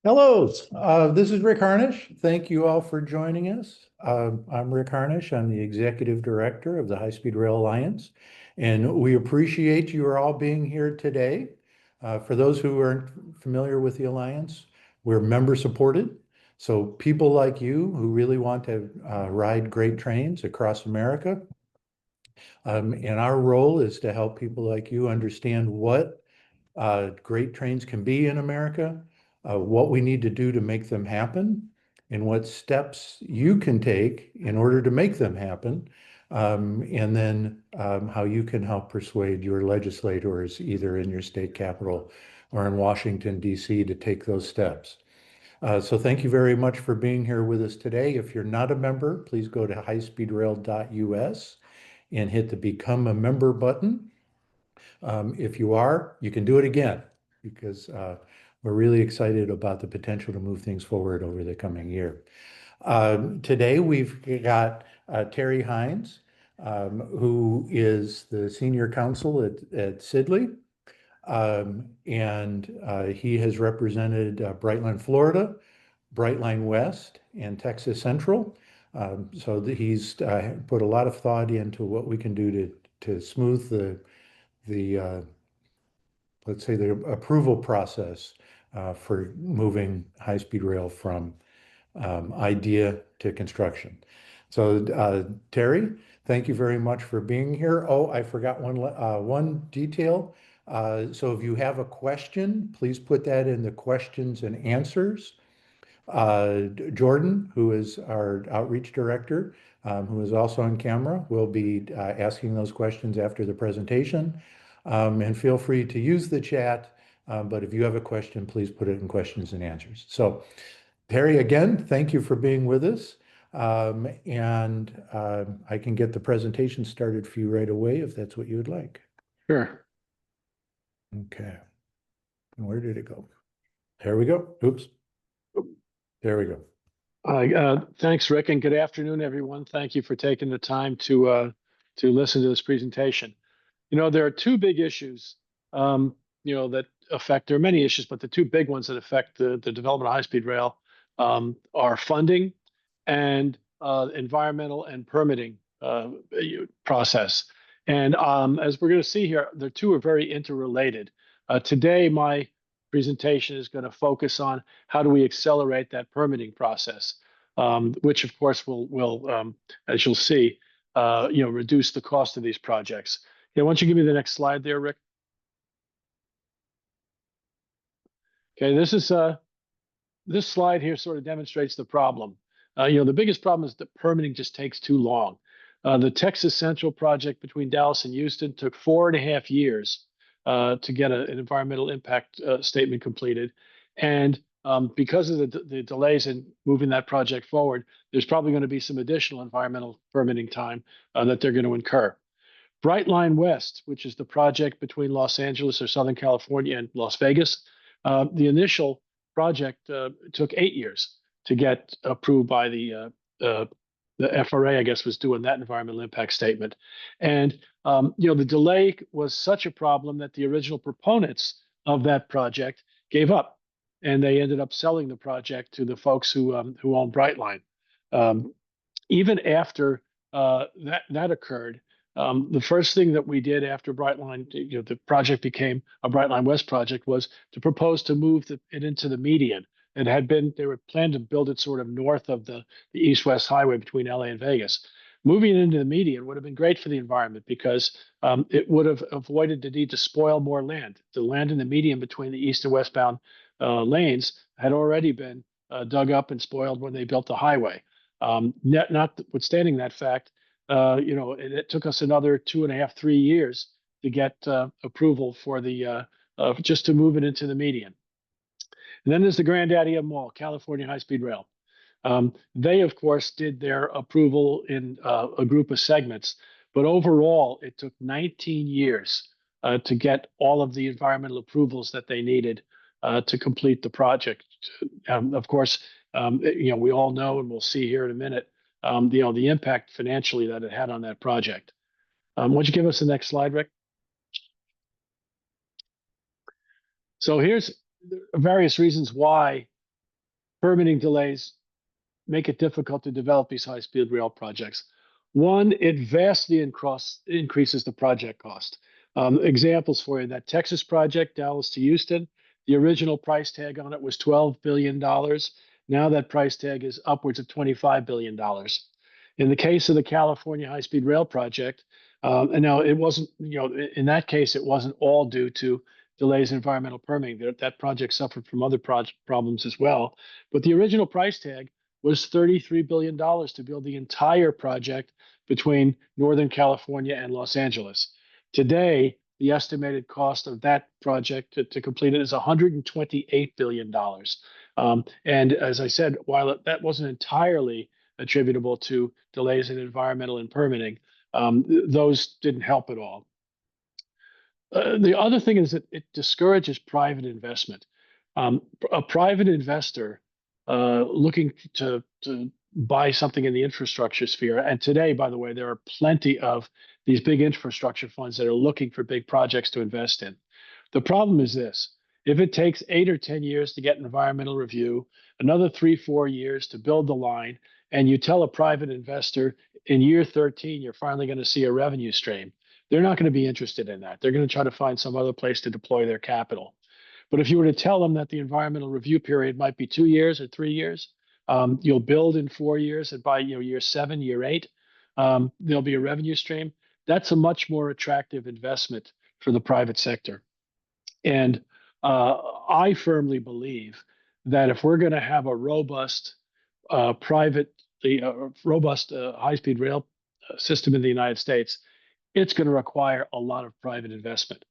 Hello, this is Rick Harnish. Thank you all for joining us. I'm Rick Harnish. I'm the Executive Director of the High Speed Rail Alliance, and we appreciate you all being here today. For those who aren't familiar with the Alliance, we're member supported. So people like you who really want to ride great trains across America, and our role is to help people like you understand what great trains can be in America, what we need to do to make them happen, and what steps you can take in order to make them happen, and then how you can help persuade your legislators either in your state capital or in Washington, D.C. to take those steps. So thank you very much for being here with us today. If you're not a member, please go to highspeedrail.us and hit the Become a Member button. If you are, you can do it again because we're really excited about the potential to move things forward over the coming year. Today we've got Terry Hynes, who is the senior counsel at Sidley, and he has represented Brightline, Florida, Brightline West, and Texas Central. So he's put a lot of thought into what we can do to smooth the let's say the approval process for moving high-speed rail from idea to construction. So Terry, thank you very much for being here. Oh, I forgot one detail. So if you have a question, please put that in the questions and answers. Jordan, who is our outreach director, who is also on camera, will be asking those questions after the presentation. And feel free to use the chat, but if you have a question, please put it in questions and answers. So Terry, again, thank you for being with us. And I can get the presentation started for you right away if that's what you would like. Sure. Okay. And where did it go? There we go. Oops. There we go. Thanks, Rick, and good afternoon, everyone. Thank you for taking the time to listen to this presentation. There are two big issues, that affect. There are many issues, but the two big ones that affect the development of high-speed rail are funding and environmental and permitting process. And as we're going to see here, the two are very interrelated. Today, my presentation is going to focus on how do we accelerate that permitting process, which of course will as you'll see, reduce the cost of these projects. Why don't you give me the next slide there, Rick? Okay, this slide here sort of demonstrates the problem. The biggest problem is that permitting just takes too long. The Texas Central project between Dallas and Houston took 4.5 years to get an environmental impact statement completed. And because of the delays in moving that project forward, there's probably going to be some additional environmental permitting time that they're going to incur. Brightline West, which is the project between Los Angeles or Southern California and Las Vegas, the initial project took 8 years to get approved by the FRA, I guess, was doing that environmental impact statement. And, the delay was such a problem that the original proponents of that project gave up, and they ended up selling the project to the folks who own Brightline. Even after that occurred, the first thing that we did after Brightline, the project became a Brightline West project, was to propose to move it into the median. They were planned to build it sort of north of the east-west highway between LA and Vegas. Moving it into the median would have been great for the environment because it would have avoided the need to spoil more land. The land in the median between the east and westbound lanes had already been dug up and spoiled when they built the highway. Notwithstanding that fact, it took us another 2.5, 3 years to get approval for just to move it into the median. And then there's the granddaddy of them all, California High-Speed Rail. They, of course, did their approval in a group of segments, but overall, it took 19 years to get all of the environmental approvals that they needed to complete the project. Of course, we all know, and we'll see here in a minute, the impact financially that it had on that project. Why don't you give us the next slide, Rick? So here's various reasons why permitting delays make it difficult to develop these high-speed rail projects. One, it vastly increases the project cost. Examples for you, that Texas project, Dallas to Houston, the original price tag on it was $12 billion. Now that price tag is upwards of $25 billion. In the case of the California high-speed rail project, and now it wasn't, in that case, it wasn't all due to delays in environmental permitting. That project suffered from other problems as well. But the original price tag was $33 billion to build the entire project between Northern California and Los Angeles. Today, the estimated cost of that project to complete it is $128 billion. And as I said, while that wasn't entirely attributable to delays in environmental and permitting, those didn't help at all. The other thing is that it discourages private investment. A private investor looking to buy something in the infrastructure sphere, and today, by the way, there are plenty of these big infrastructure funds that are looking for big projects to invest in. The problem is this: if it takes 8 or 10 years to get an environmental review, another 3-4 years to build the line, and you tell a private investor in year 13 you're finally going to see a revenue stream, they're not going to be interested in that. They're going to try to find some other place to deploy their capital. But if you were to tell them that the environmental review period might be 2 years or 3 years, you'll build in 4 years, and by year 7, year 8, there'll be a revenue stream. That's a much more attractive investment for the private sector. And I firmly believe that if we're going to have a robust robust high-speed rail system in the United States, it's going to require a lot of private investment.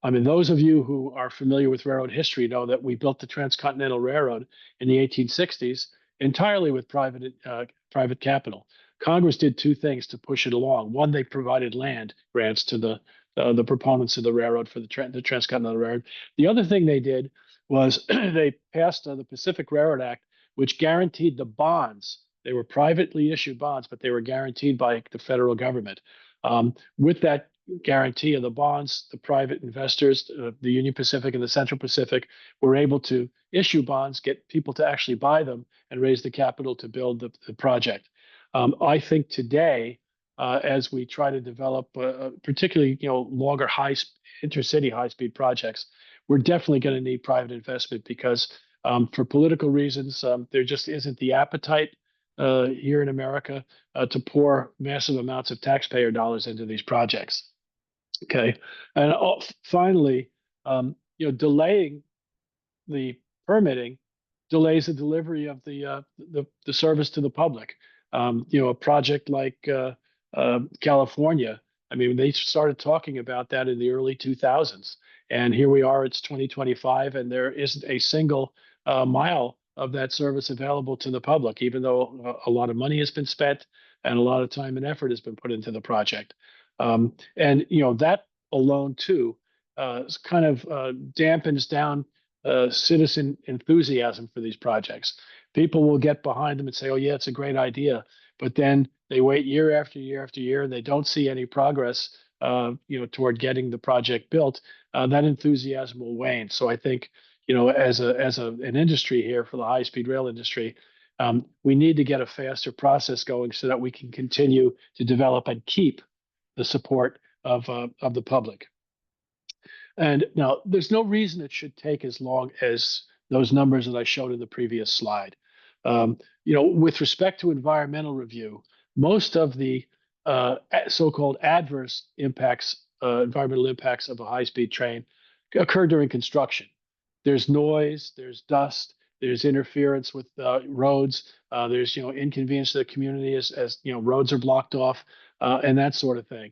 I mean, those of you who are familiar with railroad history know that we built the Transcontinental Railroad in the 1860s entirely with private capital. Congress did 2 things to push it along. One, they provided land grants to the proponents of the railroad for the Transcontinental Railroad. The other thing they did was they passed the Pacific Railroad Act, which guaranteed the bonds. They were privately issued bonds, but they were guaranteed by the federal government. With that guarantee of the bonds, the private investors, the Union Pacific and the Central Pacific, were able to issue bonds, get people to actually buy them, and raise the capital to build the project. I think today, as we try to develop, particularly longer intercity high-speed projects, we're definitely going to need private investment because, for political reasons, there just isn't the appetite here in America to pour massive amounts of taxpayer dollars into these projects. Okay, and finally, delaying the permitting delays the delivery of the service to the public. A project like California, I mean, they started talking about that in the early 2000s, and here we are, it's 2025, and there isn't a single mile of that service available to the public, even though a lot of money has been spent and a lot of time and effort has been put into the project. And that alone too kind of dampens down citizen enthusiasm for these projects. People will get behind them and say, "Oh yeah, it's a great idea," but then they wait year after year after year, and they don't see any progress, toward getting the project built. That enthusiasm will wane. So I think, as an industry here for the high-speed rail industry, we need to get a faster process going so that we can continue to develop and keep the support of the public. And now there's no reason it should take as long as those numbers that I showed in the previous slide. With respect to environmental review, most of the so-called adverse impacts, environmental impacts of a high-speed train occur during construction. There's noise, there's dust, there's interference with roads, there's inconvenience to the community as roads are blocked off, and that sort of thing.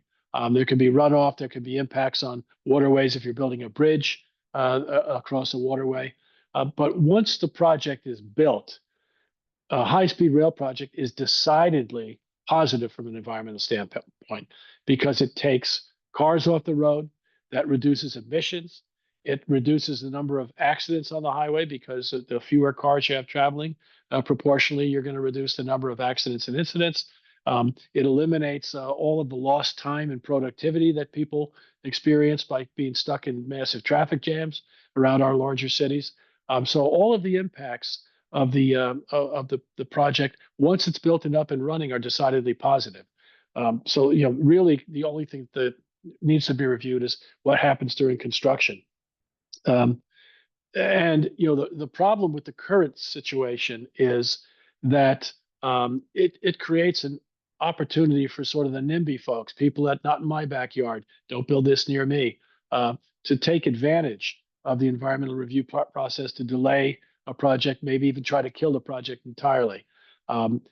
There could be runoff, there could be impacts on waterways if you're building a bridge across a waterway. But once the project is built, a high-speed rail project is decidedly positive from an environmental standpoint because it takes cars off the road, that reduces emissions, it reduces the number of accidents on the highway because the fewer cars you have traveling, proportionally, you're going to reduce the number of accidents and incidents. It eliminates all of the lost time and productivity that people experience by being stuck in massive traffic jams around our larger cities. So all of the impacts of the project once it's built and up and running are decidedly positive. So really the only thing that needs to be reviewed is what happens during construction. And the problem with the current situation is that it creates an opportunity for sort of the NIMBY folks, people that not in my backyard, don't build this near me, to take advantage of the environmental review process to delay a project, maybe even try to kill the project entirely.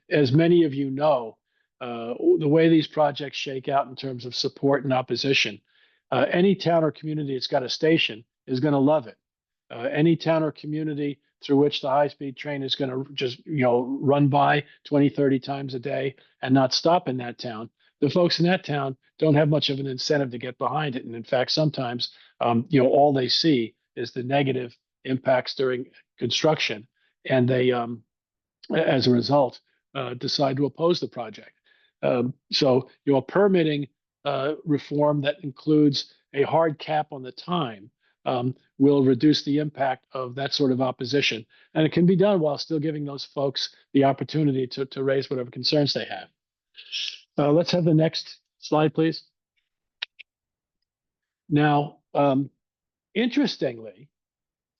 As many of you know, the way these projects shake out in terms of support and opposition, any town or community that's got a station is going to love it. Any town or community through which the high-speed train is going to just run by 20, 30 times a day and not stop in that town, the folks in that town don't have much of an incentive to get behind it. And in fact, sometimes all they see is the negative impacts during construction, and they as a result decide to oppose the project. So a permitting reform that includes a hard cap on the time will reduce the impact of that sort of opposition. And it can be done while still giving those folks the opportunity to raise whatever concerns they have. Let's have the next slide, please. Now, interestingly,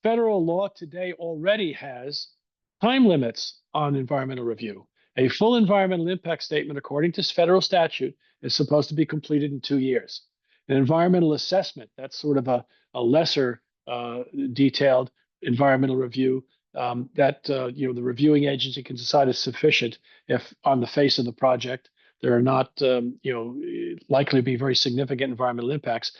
federal law today already has time limits on environmental review. A full environmental impact statement, according to federal statute, is supposed to be completed in 2 years. An environmental assessment, that's sort of a lesser detailed environmental review that the reviewing agency can decide is sufficient if on the face of the project there are not likely to be very significant environmental impacts.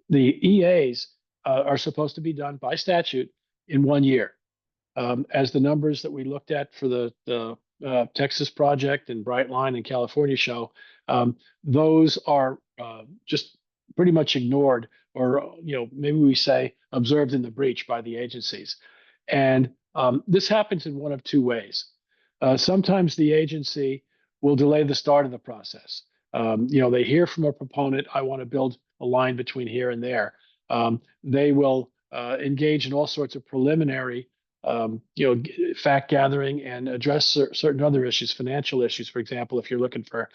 The EAs are supposed to be done by statute in 1 year. As the numbers that we looked at for the Texas project and Brightline in California show, those are just pretty much ignored, or maybe we say observed in the breach by the agencies. And this happens in one of two ways. Sometimes the agency will delay the start of the process. They hear from a proponent, I want to build a line between here and there. They will engage in all sorts of preliminary fact gathering and address certain other issues, financial issues, for example, if you're looking for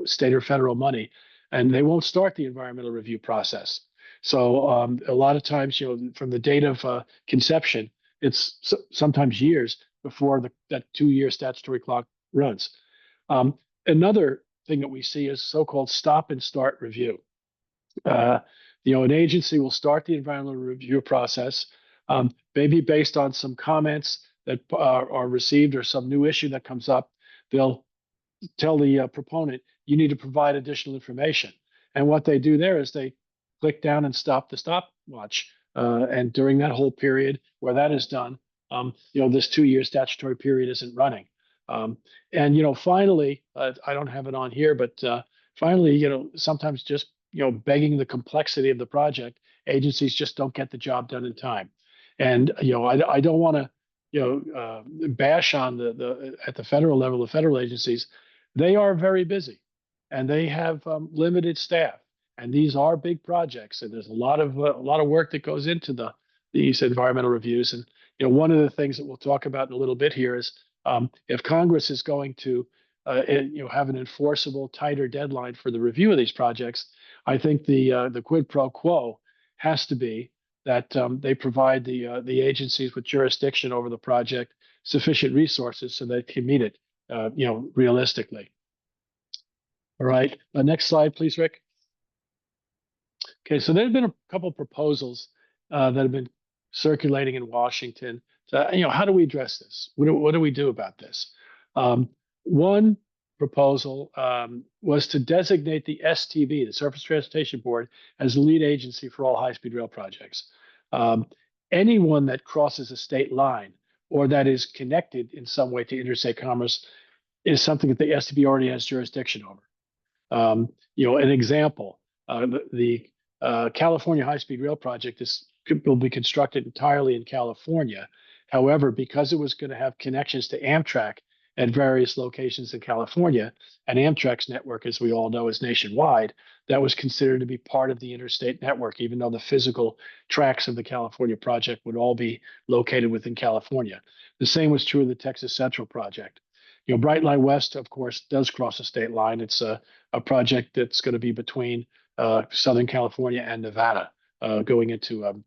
state or federal money, and they won't start the environmental review process. So a lot of times, from the date of conception, it's sometimes years before that 2-year statutory clock runs. Another thing that we see is so-called stop and start review. An agency will start the environmental review process, maybe based on some comments that are received or some new issue that comes up. They'll tell the proponent, you need to provide additional information. And what they do there is they click down and stop the stopwatch. And during that whole period where that is done, this 2-year statutory period isn't running. And finally, I don't have it on here, but finally, sometimes just begging the complexity of the project, agencies just don't get the job done in time. And I don't want to bash on at the federal level, the federal agencies. They are very busy, and they have limited staff. And these are big projects, and there's a lot of work that goes into these environmental reviews. And one of the things that we'll talk about in a little bit here is if Congress is going to have an enforceable, tighter deadline for the review of these projects, I think the quid pro quo has to be that they provide the agencies with jurisdiction over the project sufficient resources so they can meet it, realistically. All right, next slide, please, Rick. Okay, so there have been a couple of proposals that have been circulating in Washington. How do we address this? What do we do about this? One proposal was to designate the STB, the Surface Transportation Board, as the lead agency for all high-speed rail projects. Anyone that crosses a state line or that is connected in some way to interstate commerce is something that the STB already has jurisdiction over. An example, the California high-speed rail project will be constructed entirely in California. However, because it was going to have connections to Amtrak at various locations in California. And Amtrak's network, as we all know, is nationwide. That was considered to be part of the interstate network, even though the physical tracks of the California project would all be located within California. The same was true of the Texas Central project. Bright Line West, of course, does cross a state line. It's a project that's going to be between Southern California and Nevada, going into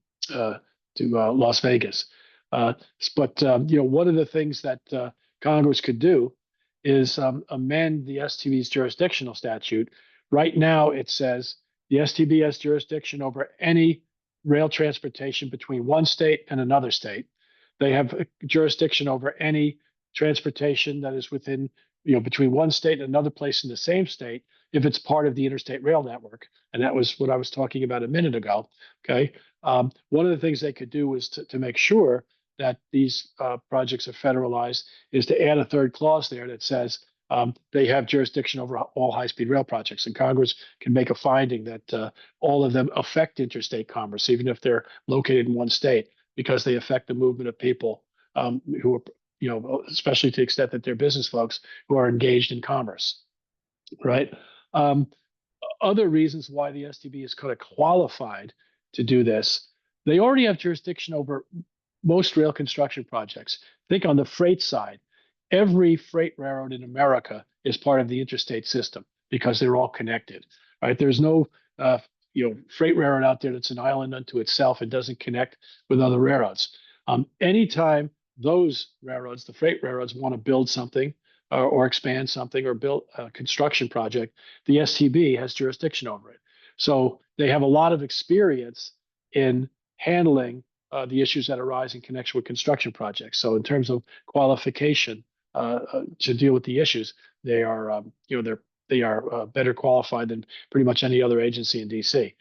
Las Vegas. But one of the things that Congress could do is amend the STB's jurisdictional statute. Right now, it says the STB has jurisdiction over any rail transportation between one state and another state. They have jurisdiction over any transportation that is within, between one state and another place in the same state, if it's part of the interstate rail network. And that was what I was talking about a minute ago. Okay. One of the things they could do was to make sure that these projects are federalized is to add a third clause there that says they have jurisdiction over all high-speed rail projects, and Congress can make a finding that all of them affect interstate commerce, even if they're located in one state, because they affect the movement of people who are, especially to the extent that they're business folks who are engaged in commerce, right? Other reasons why the STB is kind of qualified to do this, they already have jurisdiction over most rail construction projects. Think on the freight side, every freight railroad in America is part of the interstate system because they're all connected, right? There's no, freight railroad out there that's an island unto itself and doesn't connect with other railroads. Anytime those railroads, the freight railroads, want to build something or expand something or build a construction project, the STB has jurisdiction over it. So they have a lot of experience in handling the issues that arise in connection with construction projects. So in terms of qualification to deal with the issues, they are, they are better qualified than pretty much any other agency in DC.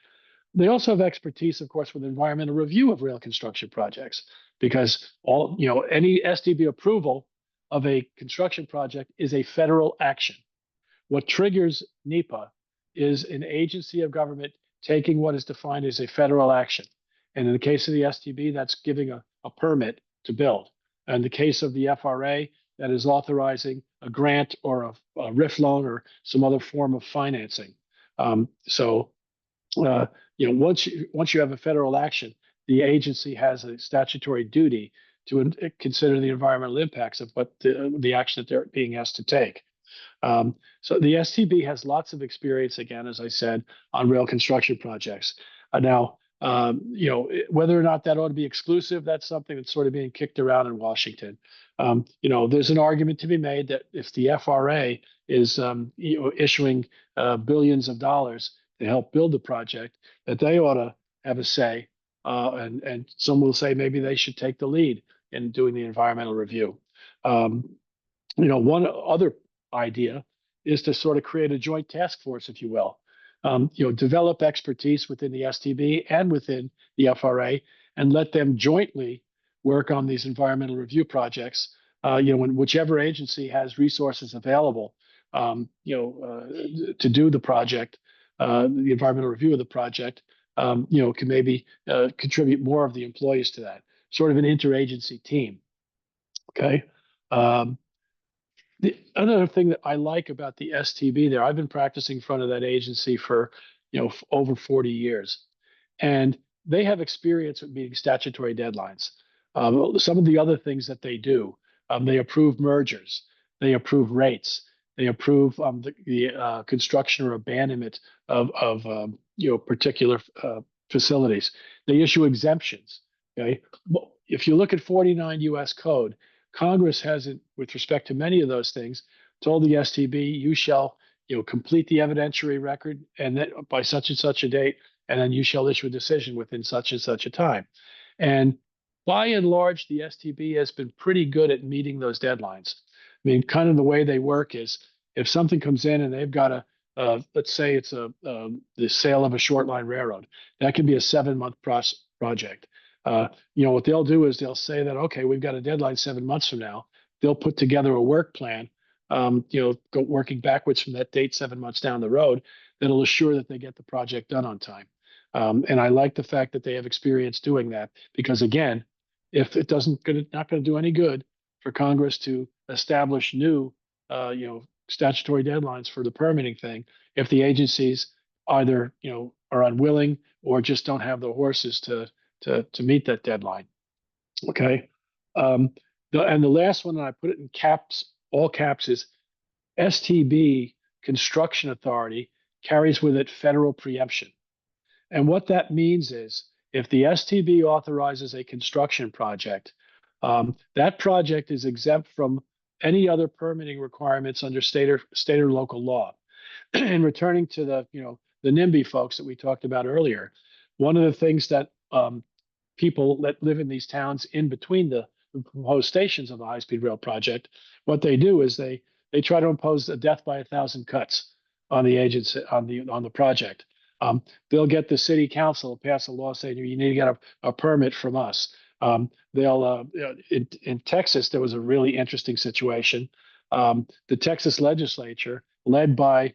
They also have expertise, of course, with environmental review of rail construction projects, because any STB approval of a construction project is a federal action. What triggers NEPA is an agency of government taking what is defined as a federal action. And in the case of the STB, that's giving a permit to build. In the case of the FRA, that is authorizing a grant or a RIF loan or some other form of financing. Once you have a federal action, the agency has a statutory duty to consider the environmental impacts of what the action that they're being asked to take. So the STB has lots of experience, again, as I said, on rail construction projects. Now, whether or not that ought to be exclusive, that's something that's sort of being kicked around in Washington. There's an argument to be made that if the FRA is issuing billions of dollars to help build the project, that they ought to have a say. And some will say maybe they should take the lead in doing the environmental review. One other idea is to sort of create a joint task force, if you will. Develop expertise within the STB and within the FRA, and let them jointly work on these environmental review projects. When whichever agency has resources available, to do the project, the environmental review of the project, can maybe contribute more of the employees to that. Sort of an interagency team. Okay. The other thing that I like about the STB there, I've been practicing in front of that agency for, over 40 years, and they have experience with meeting statutory deadlines. Some of the other things that they do, they approve mergers, they approve rates, they approve the construction or abandonment of particular facilities. They issue exemptions. Okay, if you look at 49 U.S. Code, Congress hasn't, with respect to many of those things, told the STB, you shall, complete the evidentiary record and then by such and such a date, and then you shall issue a decision within such and such a time. And by and large, the STB has been pretty good at meeting those deadlines. I mean, kind of the way they work is if something comes in and they've got let's say it's the sale of a short line railroad, that can be a 7-month project. What they'll do is they'll say that, okay, we've got a deadline 7 months from now. They'll put together a work plan, working backwards from that date 7 months down the road, that'll assure that they get the project done on time. And I like the fact that they have experience doing that, because again, if it not going to do any good for Congress to establish new, statutory deadlines for the permitting thing if the agencies either, are unwilling or just don't have the horses to meet that deadline. Okay. And the last one, and I put it in caps, all caps, is STB Construction Authority carries with it federal preemption. And what that means is if the STB authorizes a construction project, that project is exempt from any other permitting requirements under state or local law. And returning to the NIMBY folks that we talked about earlier, one of the things that people that live in these towns in between the proposed stations of the high-speed rail project, what they do is they try to impose a death by 1,000 cuts on the agency on the project. They'll get the city council to pass a law saying you need to get a permit from us. In Texas, there was a really interesting situation. The Texas legislature, led by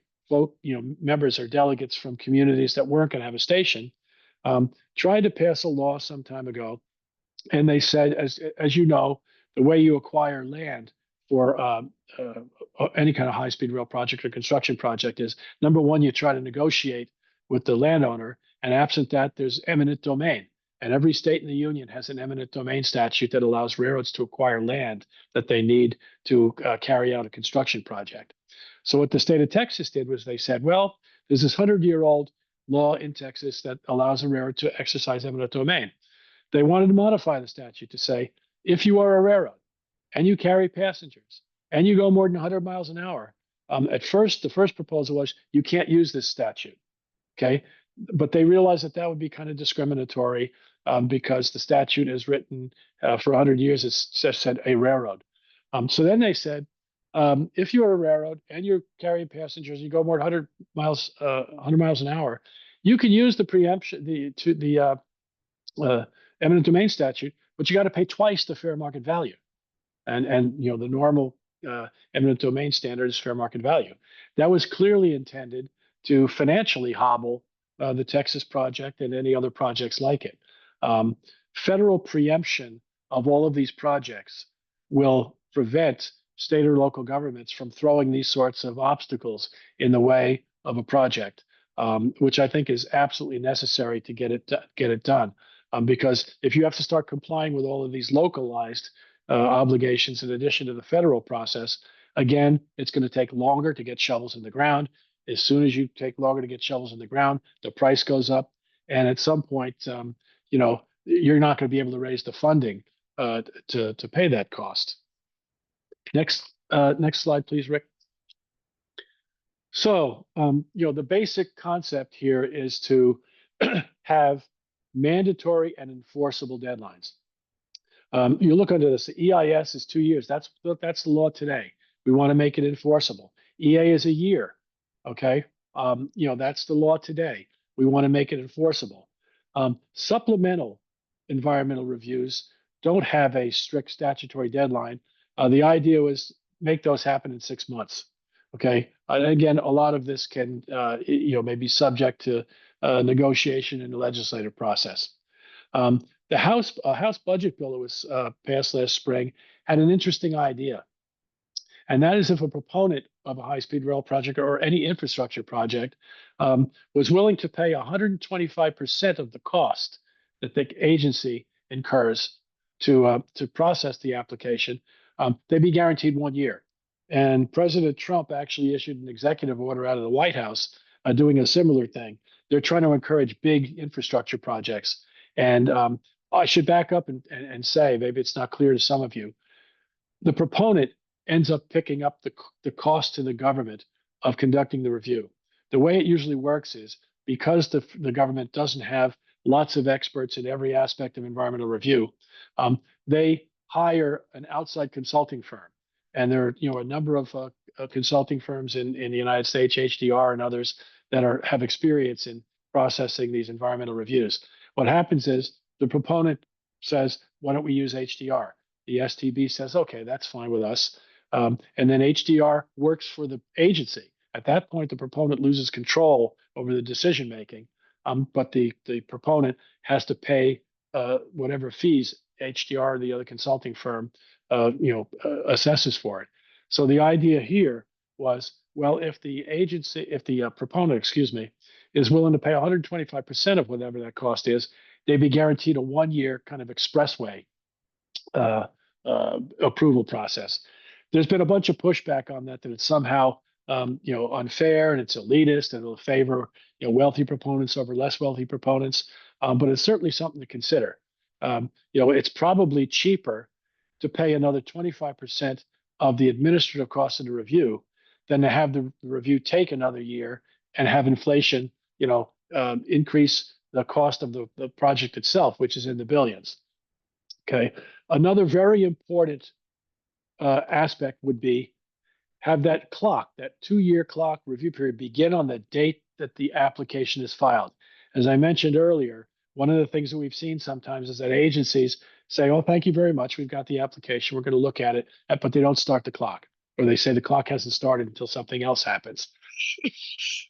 members or delegates from communities that weren't going to have a station, tried to pass a law some time ago, and they said, as you know, the way you acquire land for any kind of high-speed rail project or construction project is, number one, you try to negotiate with the landowner, and absent that, there's eminent domain. And every state in the union has an eminent domain statute that allows railroads to acquire land that they need to carry out a construction project. So what the state of Texas did was they said, well, there's this 100-year-old law in Texas that allows a railroad to exercise eminent domain. They wanted to modify the statute to say, if you are a railroad and you carry passengers and you go more than 100 miles an hour, the first proposal was you can't use this statute. Okay. But they realized that would be kind of discriminatory because the statute is written for 100 years. It's just said a railroad. So then they said, if you're a railroad and you're carrying passengers, you go more than 100 miles an hour, you can use the preemption, the eminent domain statute, but you got to pay twice the fair market value. And the normal eminent domain standard is fair market value. That was clearly intended to financially hobble the Texas project and any other projects like it. Federal preemption of all of these projects will prevent state or local governments from throwing these sorts of obstacles in the way of a project, which I think is absolutely necessary to get it done. Because if you have to start complying with all of these localized obligations in addition to the federal process, again, it's going to take longer to get shovels in the ground. As soon as you take longer to get shovels in the ground, the price goes up, and at some point, you're not going to be able to raise the funding to pay that cost. Next slide, please, Rick. So, the basic concept here is to have mandatory and enforceable deadlines. You look under this. The EIS is 2 years. That's the law today. We want to make it enforceable. EA is a year. Okay, that's the law today. We want to make it enforceable. Supplemental environmental reviews don't have a strict statutory deadline. The idea was make those happen in 6 months. Okay, and again, a lot of this can may be subject to negotiation in the legislative process. The House budget bill that was passed last spring had an interesting idea. And that is if a proponent of a high-speed rail project or any infrastructure project was willing to pay 125% of the cost that the agency incurs to process the application, they'd be guaranteed 1 year. And President Trump actually issued an executive order out of the White House doing a similar thing. They're trying to encourage big infrastructure projects. And I should back up and say, maybe it's not clear to some of you, the proponent ends up picking up the cost to the government of conducting the review. The way it usually works is because the government doesn't have lots of experts in every aspect of environmental review, they hire an outside consulting firm. And there are a number of consulting firms in the United States, HDR and others, that have experience in processing these environmental reviews. What happens is the proponent says, why don't we use HDR? The STB says, okay, that's fine with us. And then HDR works for the agency. At that point, the proponent loses control over the decision making, but the proponent has to pay whatever fees HDR, the other consulting firm, assesses for it. So the idea here was, well, if the proponent, excuse me, is willing to pay 125% of whatever that cost is, they'd be guaranteed a 1 year kind of expressway uh, approval process. There's been a bunch of pushback on that it's somehow unfair and it's elitist and it'll favor wealthy proponents over less wealthy proponents. But it's certainly something to consider. It's probably cheaper to pay another 25% of the administrative costs of the review than to have the review take another year and have inflation, increase the cost of the project itself, which is in the billions. Okay. Another very important aspect would be have that clock, that 2 year clock review period, begin on the date that the application is filed. As I mentioned earlier, one of the things that we've seen sometimes is that agencies say, oh, thank you very much. We've got the application. We're going to look at it, but they don't start the clock. Or they say the clock hasn't started until something else happens.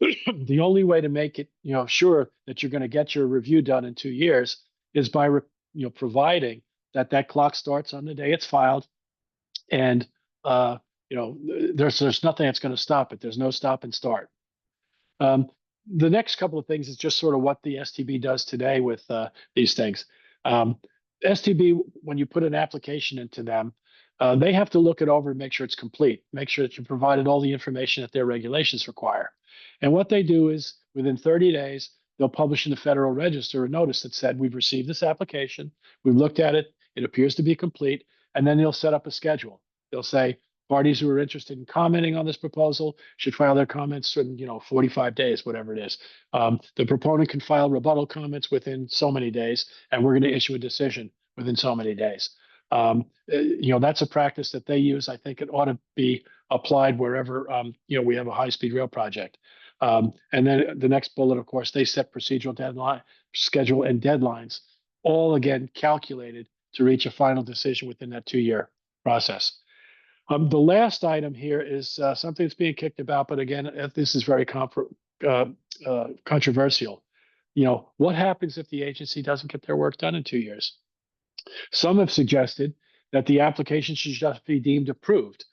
The only way to make it, sure that you're going to get your review done in 2 years is by, providing that clock starts on the day it's filed, and there's nothing that's going to stop it. There's no stop and start. The next couple of things is just sort of what the STB does today with these things. STB, when you put an application into them, they have to look it over and make sure it's complete, make sure that you provided all the information that their regulations require. And what they do is within 30 days, they'll publish in the Federal Register a notice that said, we've received this application, we've looked at it, it appears to be complete, and then they'll set up a schedule. They'll say, parties who are interested in commenting on this proposal should file their comments in 45 days, whatever it is. The proponent can file rebuttal comments within so many days, and we're going to issue a decision within so many days. That's a practice that they use. I think it ought to be applied wherever we have a high-speed rail project. And then the next bullet, of course, they set procedural deadline, schedule, and deadlines, all again calculated to reach a final decision within that 2-year process. The last item here is something that's being kicked about, but again, this is very controversial. What happens if the agency doesn't get their work done in 2 years? Some have suggested that the application should just be deemed approved.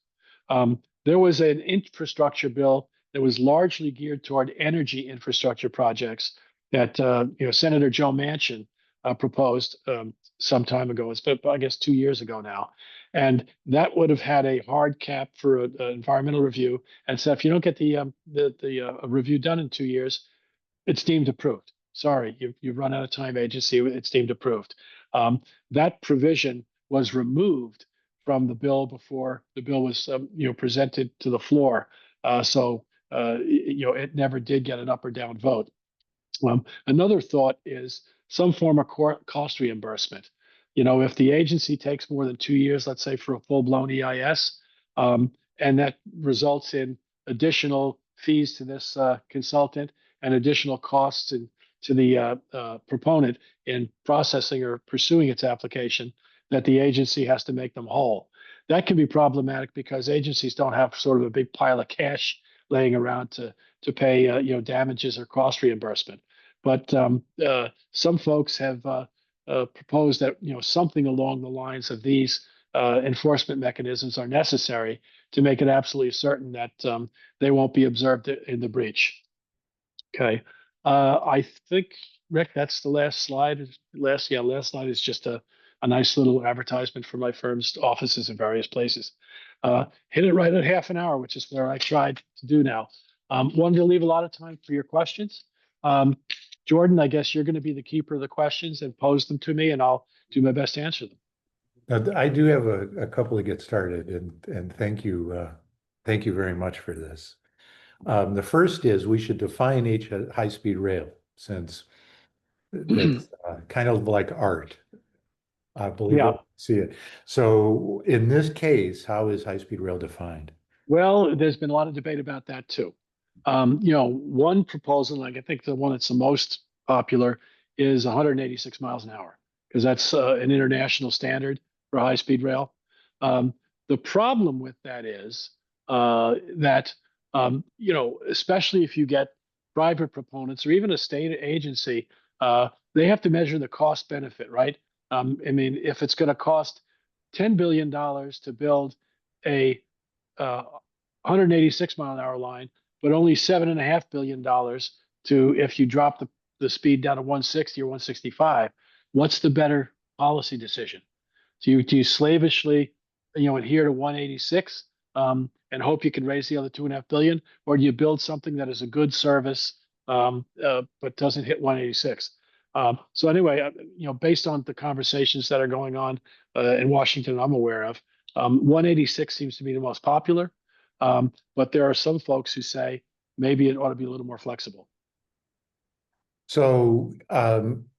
There was an infrastructure bill that was largely geared toward energy infrastructure projects that Senator Joe Manchin proposed some time ago. It's been, I guess, 2 years ago now. And that would have had a hard cap for an environmental review and said, if you don't get the review done in 2 years, it's deemed approved. Sorry, you've run out of time, agency. It's deemed approved. That provision was removed from the bill before the bill was presented to the floor. So it never did get an up or down vote. Another thought is some form of cost reimbursement. If the agency takes more than 2 years, let's say for a full-blown EIS, and that results in additional fees to this consultant and additional costs to the proponent in processing or pursuing its application, that the agency has to make them whole. That can be problematic because agencies don't have sort of a big pile of cash laying around to pay damages or cost reimbursement. But some folks have proposed that something along the lines of these enforcement mechanisms are necessary to make it absolutely certain that they won't be observed in the breach. Okay, I think, Rick, that's the last slide. Last slide is just a nice little advertisement for my firm's offices in various places. Hit it right at half an hour, which is where I tried to do now. Wanted to leave a lot of time for your questions. Jordan, I guess you're going to be the keeper of the questions and pose them to me, and I'll do my best to answer them. I do have a couple to get started, and thank you very much for this. The first is we should define high-speed rail, since that's kind of like art. I believe Yeah. it. See it. So in this case, how is high-speed rail defined? Well, there's been a lot of debate about that too. One proposal, like I think the one that's the most popular, is 186 miles an hour, because that's an international standard for high-speed rail. The problem with that is that especially if you get private proponents or even a state agency, they have to measure the cost benefit, right? If it's going to cost $10 billion to build a 186-mile-an-hour line, but only $7.5 billion to if you drop the speed down to 160 or 165. What's the better policy decision? Do you slavishly, adhere to 186 and hope you can raise the other 2.5 billion, or do you build something that is a good service but doesn't hit 186? So anyway, based on the conversations that are going on in Washington, I'm aware of, 186 seems to be the most popular. But there are some folks who say maybe it ought to be a little more flexible. So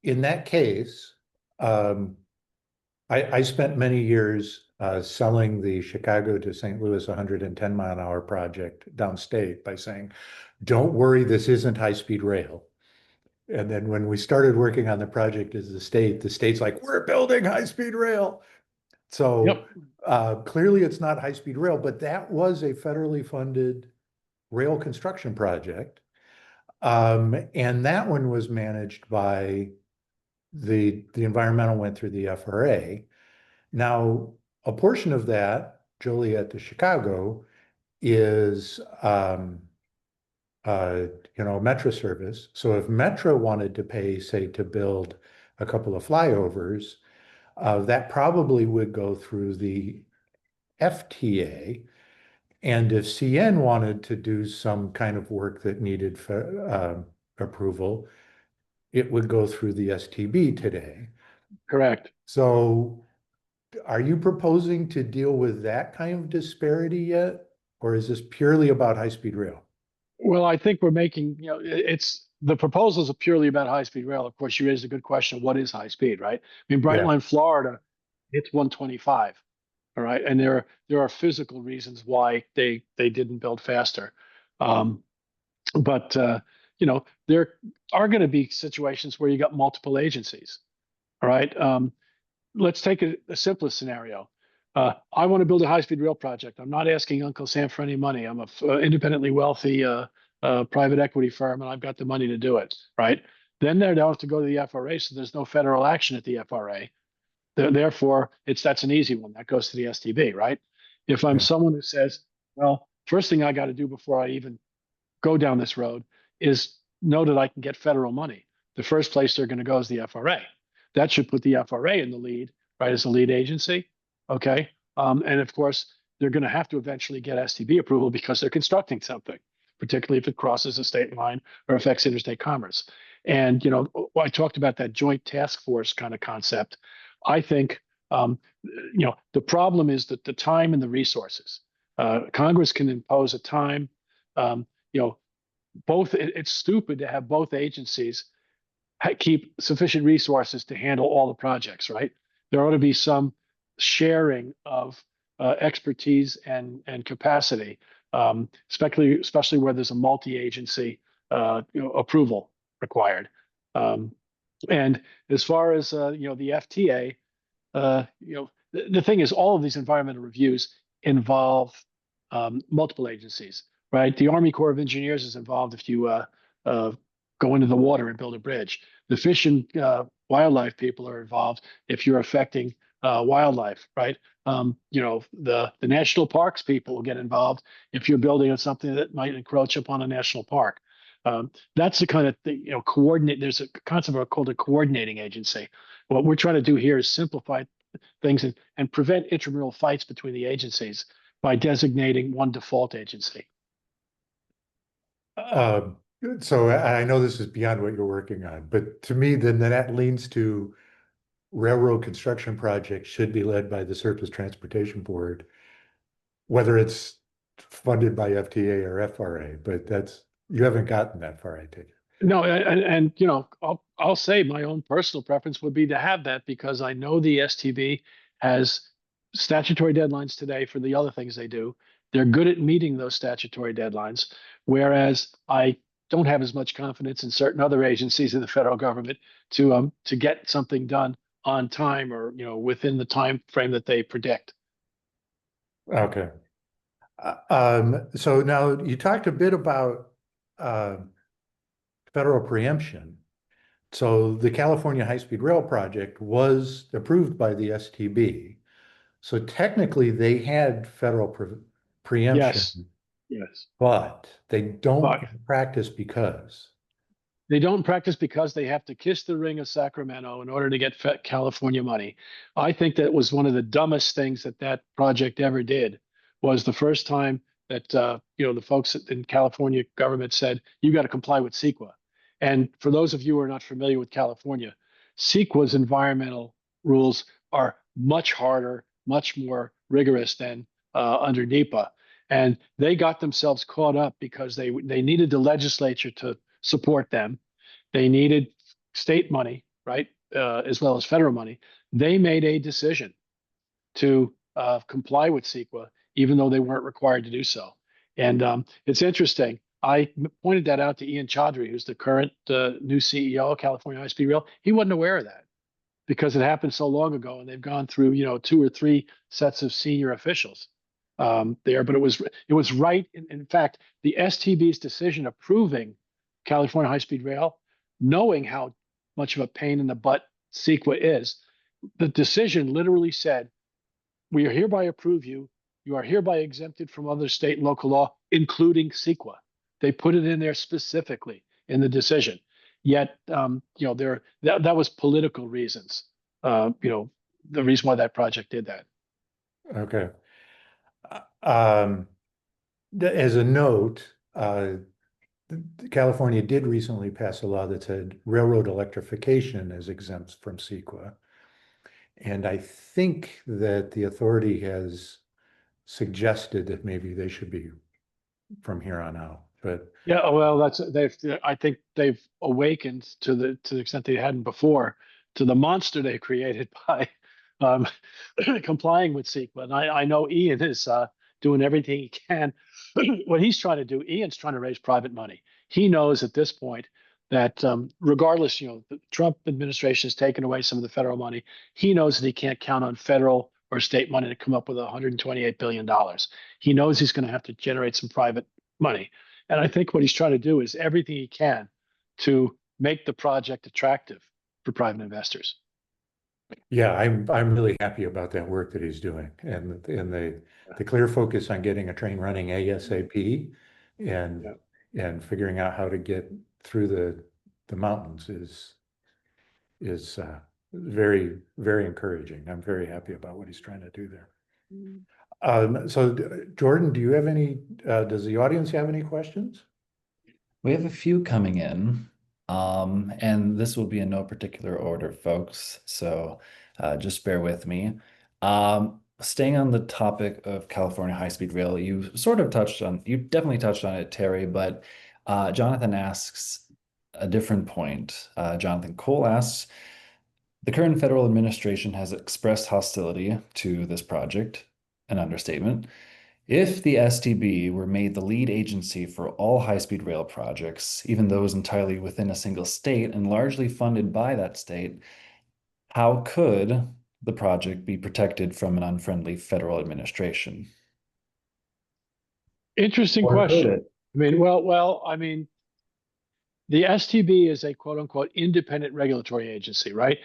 in that case, I spent many years selling the Chicago to St. Louis 110-mile-an-hour project downstate by saying, don't worry, this isn't high-speed rail. And then when we started working on the project as the state's like, we're building high-speed rail. So Yep. Clearly it's not high-speed rail, but that was a federally funded rail construction project. And that one was managed by the environmental went through the FRA. Now, a portion of that, Joliet to Chicago, is Metro service. So if Metro wanted to pay, say, to build a couple of flyovers, that probably would go through the FTA. And if CN wanted to do some kind of work that needed approval, it would go through the STB today. Correct. So are you proposing to deal with that kind of disparity yet? Or is this purely about high-speed rail? Well, I think we're making, it's the proposals are purely about high-speed rail. Of course, you raised a good question. What is high speed, right? I mean, Yeah. Brightline, Florida, it's 125. All right. And there are physical reasons why they didn't build faster. But there are going to be situations where you got multiple agencies. All right. Let's take a simplest scenario. I want to build a high-speed rail project. I'm not asking Uncle Sam for any money. I'm a independently wealthy private equity firm, and I've got the money to do it. Right. Then they don't have to go to the FRA, so there's no federal action at the FRA. Therefore, that's an easy one. That goes to the STB, right? If I'm Yeah. someone who says, well, first thing I got to do before I even go down this road is know that I can get federal money. The first place they're going to go is the FRA. That should put the FRA in the lead, right, as the lead agency. Okay. And of course, they're going to have to eventually get STB approval because they're constructing something, particularly if it crosses a state line or affects interstate commerce. And, I talked about that joint task force kind of concept. I think, the problem is that the time and the resources. Congress can impose a time. It's stupid to have both agencies keep sufficient resources to handle all the projects, right? There ought to be some sharing of expertise and capacity, especially where there's a multi-agency approval required. And as far as the FTA, the thing is, all of these environmental reviews involve multiple agencies, right? The Army Corps of Engineers is involved if you go into the water and build a bridge. The fish and wildlife people are involved if you're affecting wildlife, right? The national parks people will get involved if you're building on something that might encroach upon a national park. That's the kind of thing, coordinate. There's a concept called a coordinating agency. What we're trying to do here is simplify things and prevent intramural fights between the agencies by designating one default agency. So I know this is beyond what you're working on, but to me, then that leans to railroad construction projects should be led by the Surface Transportation Board, whether it's funded by FTA or FRA, but you haven't gotten that far, I take it. No, and I'll say my own personal preference would be to have that because I know the STB has statutory deadlines today for the other things they do. They're good at meeting those statutory deadlines, whereas I don't have as much confidence in certain other agencies in the federal government to get something done on time or within the time frame that they predict. Okay. So now you talked a bit about federal preemption. So the California High-Speed Rail project was approved by the STB. So technically they had federal Yes, preemption, yes. but they don't But practice because. they don't practice because they have to kiss the ring of Sacramento in order to get California money. I think that was one of the dumbest things that that project ever did. Was the first time that the folks in California government said you got to comply with CEQA. And for those of you who are not familiar with California, CEQA's environmental rules are much harder, much more rigorous than under NEPA. And they got themselves caught up because they needed the legislature to support them. They needed state money, right, as well as federal money. They made a decision to comply with CEQA, even though they weren't required to do so. And it's interesting. I pointed that out to Ian Chaudhry, who's the current new CEO of California High Speed Rail. He wasn't aware of that because it happened so long ago, and they've gone through, 2 or 3 sets of senior officials there. But it was right. In fact, the STB's decision approving California High Speed Rail, knowing how much of a pain in the butt CEQA is, the decision literally said, "We are hereby approve you. You are hereby exempted from other state and local law, including CEQA." They put it in there specifically in the decision. Yet, that was political reasons. The reason why that project did that. Okay. Um, as a note, California did recently pass a law that said railroad electrification is exempt from CEQA. And I think that the authority has suggested that maybe they should be from here on out. But Yeah, well, I think they've awakened to the extent they hadn't before to the monster they created by um, complying with CEQA. And I know Ian is doing everything he can. What he's trying to do, Ian's trying to raise private money. He knows at this point that regardless, the Trump administration has taken away some of the federal money. He knows that he can't count on federal or state money to come up with $128 billion. He knows he's going to have to generate some private money. And I think what he's trying to do is everything he can to make the project attractive for private investors. yeah, I'm really happy about that work that he's doing and the clear focus on getting a train running ASAP and Yeah. figuring out how to get through the mountains is very, very encouraging. I'm very happy about what he's trying to do there. So Jordan, do you have any, does the audience have any questions? We have a few coming in, and this will be in no particular order, folks. So just bear with me. Staying on the topic of California high-speed rail, you definitely touched on it, Terry, but Jonathan asks a different point. Jonathan Cole asks, the current federal administration has expressed hostility to this project, an understatement. If the STB were made the lead agency for all high-speed rail projects, even those entirely within a single state and largely funded by that state, how could the project be protected from an unfriendly federal administration? Interesting Or could question. it? I mean, the STB is a quote unquote independent regulatory agency, right?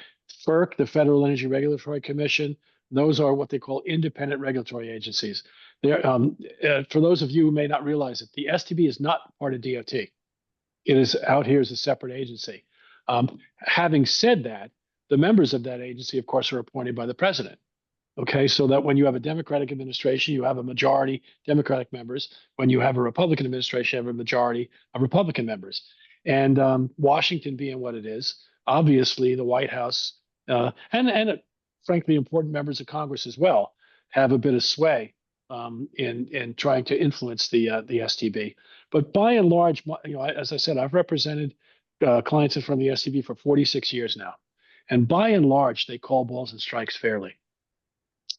FERC, the Federal Energy Regulatory Commission, those are what they call independent regulatory agencies. For those of you who may not realize it, the STB is not part of DOT. It is out here as a separate agency. Having said that, the members of that agency, of course, are appointed by the president. Okay, so that when you have a Democratic administration, you have a majority Democratic members. When you have a Republican administration, you have a majority of Republican members. And Washington being what it is, obviously the White House and frankly important members of Congress as well have a bit of sway in trying to influence the STB. But by and large, as I said, I've represented clients in front of the STB for 46 years now, and by and large, they call balls and strikes fairly.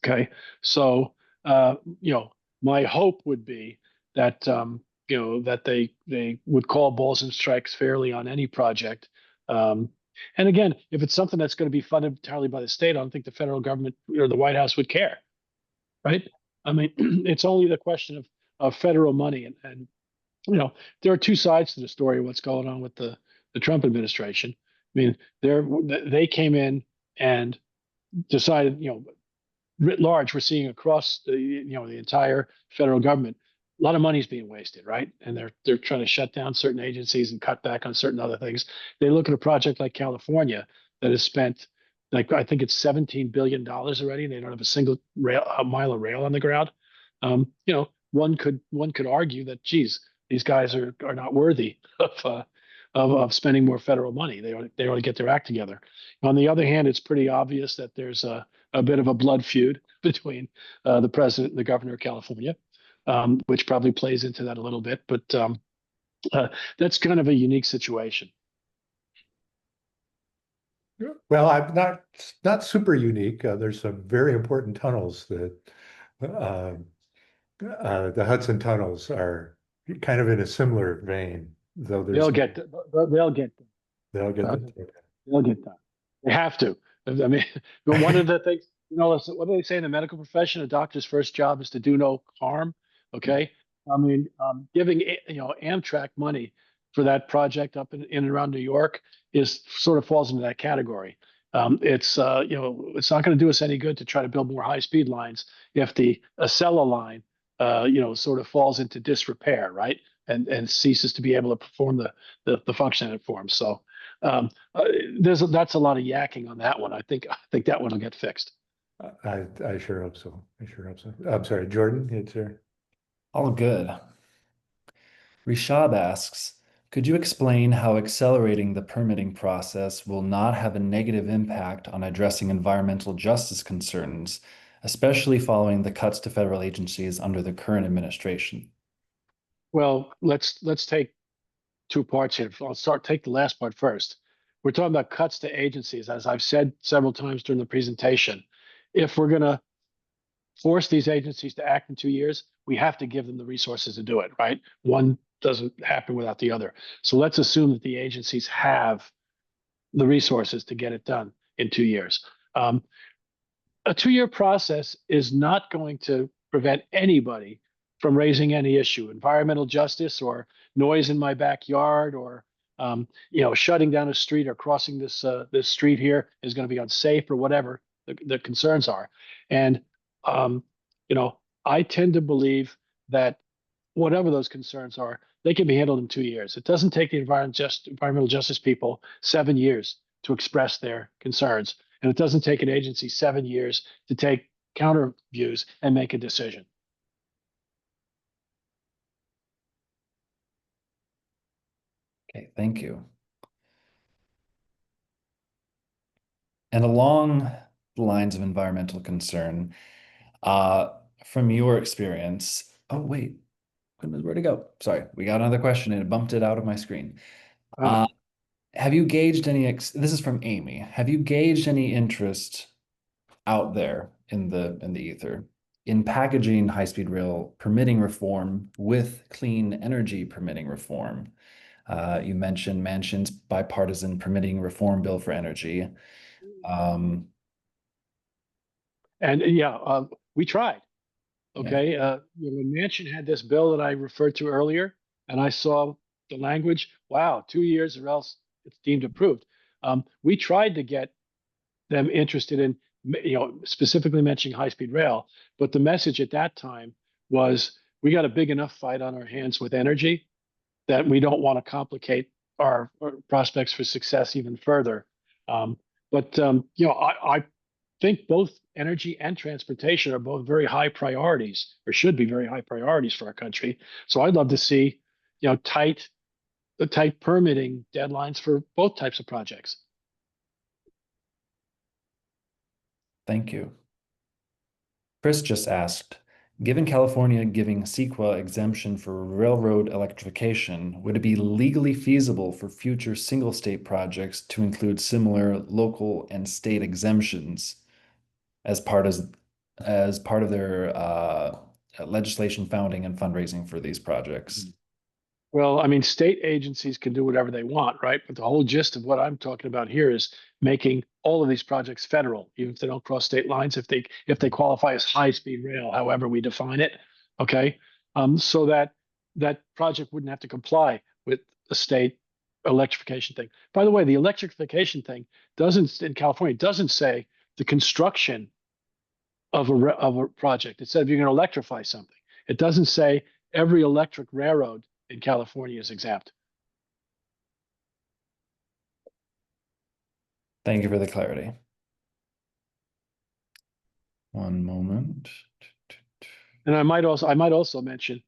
Okay, so my hope would be that that they would call balls and strikes fairly on any project. And again, if it's something that's going to be funded entirely by the state, I don't think the federal government or the White House would care, right? I mean, it's only the question of federal money, and there are two sides to the story of what's going on with the Trump administration. I mean, they came in and decided, writ large, we're seeing across the entire federal government, a lot of money is being wasted, right? And they're trying to shut down certain agencies and cut back on certain other things. They look at a project like California that has spent, like, I think it's $17 billion already, and they don't have a mile of rail on the ground. One could argue that, geez, these guys are not worthy of spending more federal money. They ought to get their act together. On the other hand, it's pretty obvious that there's a bit of a blood feud between the president and the governor of California, which probably plays into that a little bit. But that's kind of a unique situation. Well, I'm not super unique. There's some very important tunnels that uh, the Hudson tunnels are kind of in a similar vein, though there's They'll get they'll get they'll get uh, the, they'll get done. They have to. I mean, but one of the things, listen, what do they say in the medical profession? A doctor's first job is to do no harm. Okay. I mean, giving Amtrak money for that project up in and around New York is sort of falls into that category. It's not going to do us any good to try to build more high speed lines if the Acela line, sort of falls into disrepair, right? And ceases to be able to perform the function it performs. So that's a lot of yakking on that one. I think that one will get fixed. I sure hope so. I sure hope so. I'm sorry, Jordan, it's your. All good. Rishab asks, could you explain how accelerating the permitting process will not have a negative impact on addressing environmental justice concerns, especially following the cuts to federal agencies under the current administration? Well, let's take two parts here. Take the last part first. We're talking about cuts to agencies. As I've said several times during the presentation, if we're going to force these agencies to act in 2 years, we have to give them the resources to do it, right? One doesn't happen without the other. So let's assume that the agencies have the resources to get it done in 2 years. A 2-year process is not going to prevent anybody from raising any issue, environmental justice or noise in my backyard, or shutting down a street or crossing this street here is going to be unsafe, or whatever the concerns are. And I tend to believe that whatever those concerns are, they can be handled in 2 years. It doesn't take the environmental justice people 7 years to express their concerns, and it doesn't take an agency 7 years to take counter views and make a decision. Okay, thank you. And along the lines of environmental concern, from your experience, oh wait, where'd it go? Sorry, we got another question and it bumped it out of my screen. Have you gauged any, this is from Amy, have you gauged any interest out there in the ether in packaging high-speed rail permitting reform with clean energy permitting reform? You mentioned Manchin's bipartisan permitting reform bill for energy. We tried. Okay. When Manchin had this bill that I referred to earlier, and I saw the language, wow, 2 years or else it's deemed approved. We tried to get them interested in, specifically mentioning high-speed rail, but the message at that time was, we got a big enough fight on our hands with energy that we don't want to complicate our prospects for success even further. I think both energy and transportation are both very high priorities, or should be very high priorities for our country. So I'd love to see, tight permitting deadlines for both types of projects. Thank you. Chris just asked, given California giving CEQA exemption for railroad electrification, would it be legally feasible for future single state projects to include similar local and state exemptions as part of their legislation founding and fundraising for these projects? Well, I mean, state agencies can do whatever they want, right? But the whole gist of what I'm talking about here is making all of these projects federal, even if they don't cross state lines, if they qualify as high-speed rail, however we define it, okay? So that project wouldn't have to comply with the state electrification thing. By the way, the electrification thing in California doesn't say the construction of a project. It said if you're going to electrify something. It doesn't say every electric railroad in California is exempt. Thank you for the clarity. One moment. And I might also mention,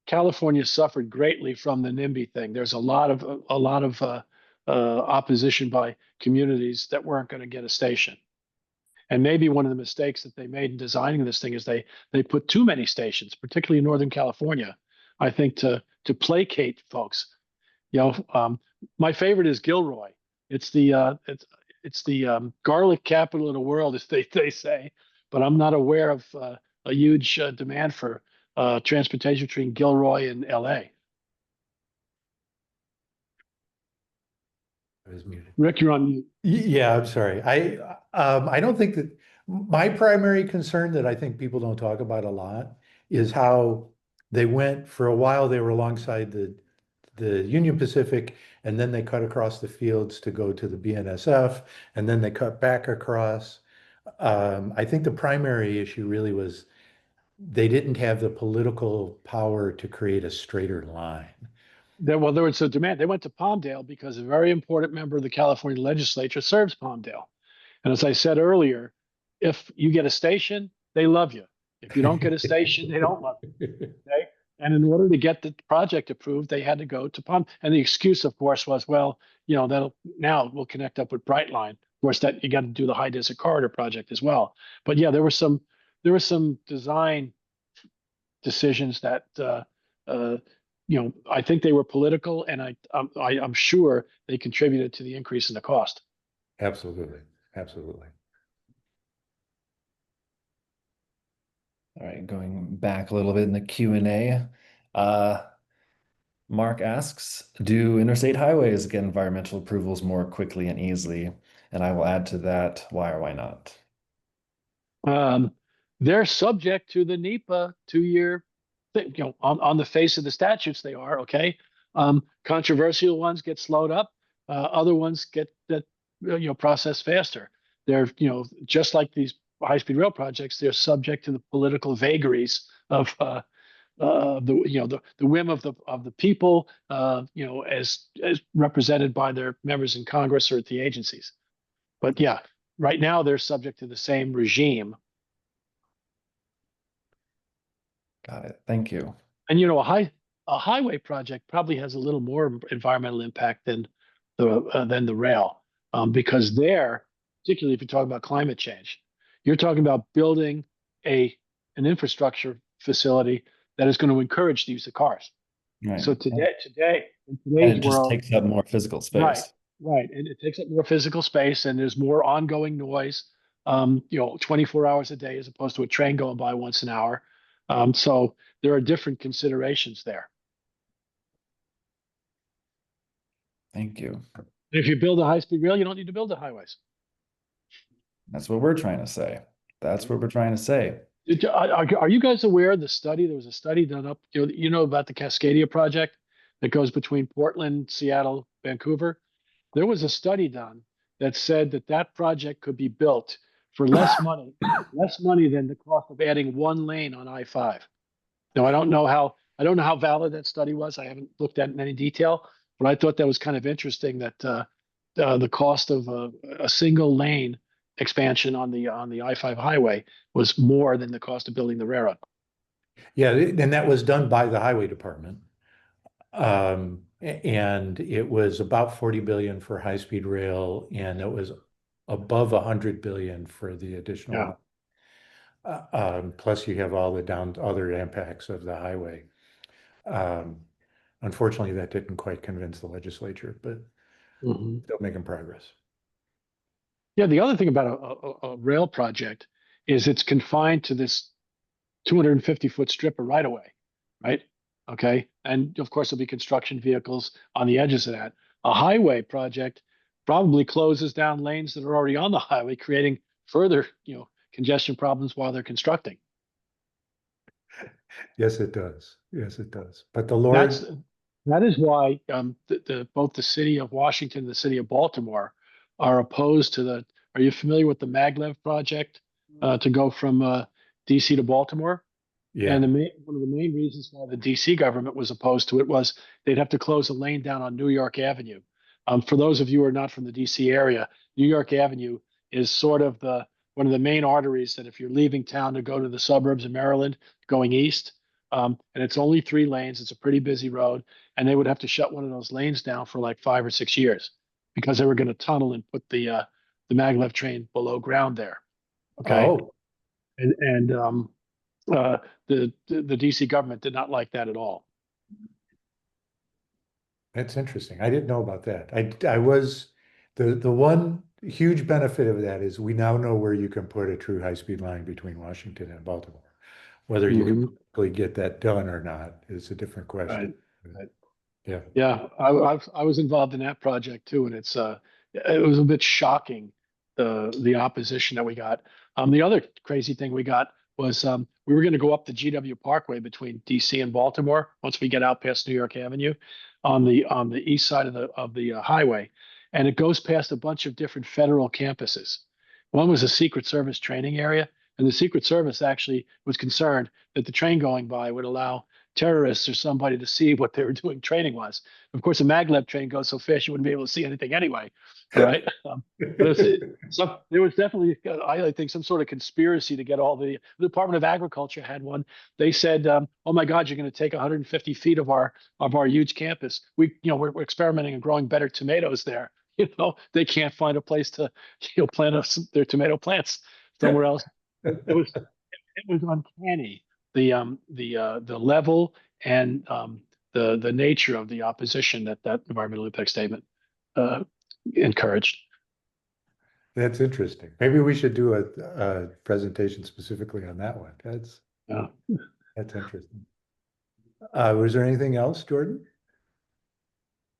California suffered greatly from the NIMBY thing. There's a lot of opposition by communities that weren't going to get a station. And maybe one of the mistakes that they made in designing this thing is they put too many stations, particularly in Northern California, I think to placate folks. My favorite is Gilroy. It's the garlic capital of the world, as they say. But I'm not aware of a huge demand for transportation between Gilroy and LA. I was muted. Rick, you're on mute. Yeah, I'm sorry. I don't think that my primary concern that I think people don't talk about a lot is how they went for a while. They were alongside the Union Pacific, and then they cut across the fields to go to the BNSF, and then they cut back across. I think the primary issue really was they didn't have the political power to create a straighter line. There was a demand. They went to Palmdale because a very important member of the California legislature serves Palmdale. And as I said earlier, if you get a station, they love you. If you don't get a station, they don't love you. Okay? And in order to get the project approved, they had to go to Palm. And the excuse, of course, was, well, we'll connect up with Brightline. Of course, that you got to do the High Desert Corridor project as well. But yeah, there were some design decisions that I think they were political, and I'm sure they contributed to the increase in the cost. Absolutely. Absolutely. All right, going back a little bit in the Q&A. Mark asks, do interstate highways get environmental approvals more quickly and easily? And I will add to that, why or why not? They're subject to the NEPA 2-year thing, on the face of the statutes they are, okay? Controversial ones get slowed up. Other ones get that processed faster. They're, just like these high-speed rail projects, they're subject to the political vagaries of the whim of the people, as represented by their members in Congress or at the agencies. But yeah, right now they're subject to the same regime. Got it. Thank you. And a highway project probably has a little more environmental impact than the rail, because there, particularly if you're talking about climate change, you're talking about building an infrastructure facility that is going to encourage the use of cars. Right. So today in And today's it just world, takes up more physical space. right, and it takes up more physical space, and there's more ongoing noise. 24 hours a day as opposed to a train going by once an hour. So there are different considerations there. Thank you. If you build a high-speed rail, you don't need to build the highways. That's what we're trying to say. That's what we're trying to say. Are you guys aware of the study? There was a study done up, about the Cascadia project that goes between Portland, Seattle, Vancouver. There was a study done that said that project could be built for less money than the cost of adding one lane on I-5. Now, I don't know how valid that study was. I haven't looked at it in any detail, but I thought that was kind of interesting that the cost of a single lane expansion on the I-5 highway was more than the cost of building the railroad. Yeah, and that was done by the highway department. And it was about 40 billion for high-speed rail, and it was above 100 billion for the additional. Plus you have all the other impacts of the highway. Unfortunately, that didn't quite convince the legislature, but still making progress. Yeah, the other thing about a rail project is it's confined to this 250-foot strip of right-of-way, right? Okay, and of course there'll be construction vehicles on the edges of that. A highway project probably closes down lanes that are already on the highway, creating further, congestion problems while they're constructing. Yes, it does. Yes, it does. But that is why both the city of Washington and the city of Baltimore are opposed to are you familiar with the maglev project to go from DC to Baltimore. Yeah. And one of the main reasons why the DC government was opposed to it was they'd have to close a lane down on New York Avenue. For those of you who are not from the DC area, New York Avenue is sort of one of the main arteries that if you're leaving town to go to the suburbs of Maryland, going east, and it's only 3 lanes, it's a pretty busy road, and they would have to shut one of those lanes down for like 5 or 6 years because they were going to tunnel and put the maglev train below ground there. Okay, Oh, and the DC government did not like that at all. that's interesting. I didn't know about that. I was, the one huge benefit of that is we now know where you can put a true high-speed line between Washington and Baltimore. Whether you can really get that done or not is a different question. Right. Yeah. Yeah, I was involved in that project too, and it was a bit shocking the opposition that we got. The other crazy thing we got was we were going to go up the GW Parkway between DC and Baltimore once we get out past New York Avenue on the east side of the highway, and it goes past a bunch of different federal campuses. One was a Secret Service training area, and the Secret Service actually was concerned that the train going by would allow terrorists or somebody to see what they were doing training was. Of course, a maglev train goes so fast you wouldn't be able to see anything anyway. All right. But there was definitely, I think, some sort of conspiracy to get all the Department of Agriculture had one. They said, "Oh my God, you're going to take 150 feet of our huge campus. We're experimenting and growing better tomatoes there. They can't find a place to plant their tomato plants somewhere else." It was uncanny the level and the nature of the opposition that environmental impact statement encouraged. That's interesting. Maybe we should do a presentation specifically on that one. That's interesting. Was there anything else, Jordan?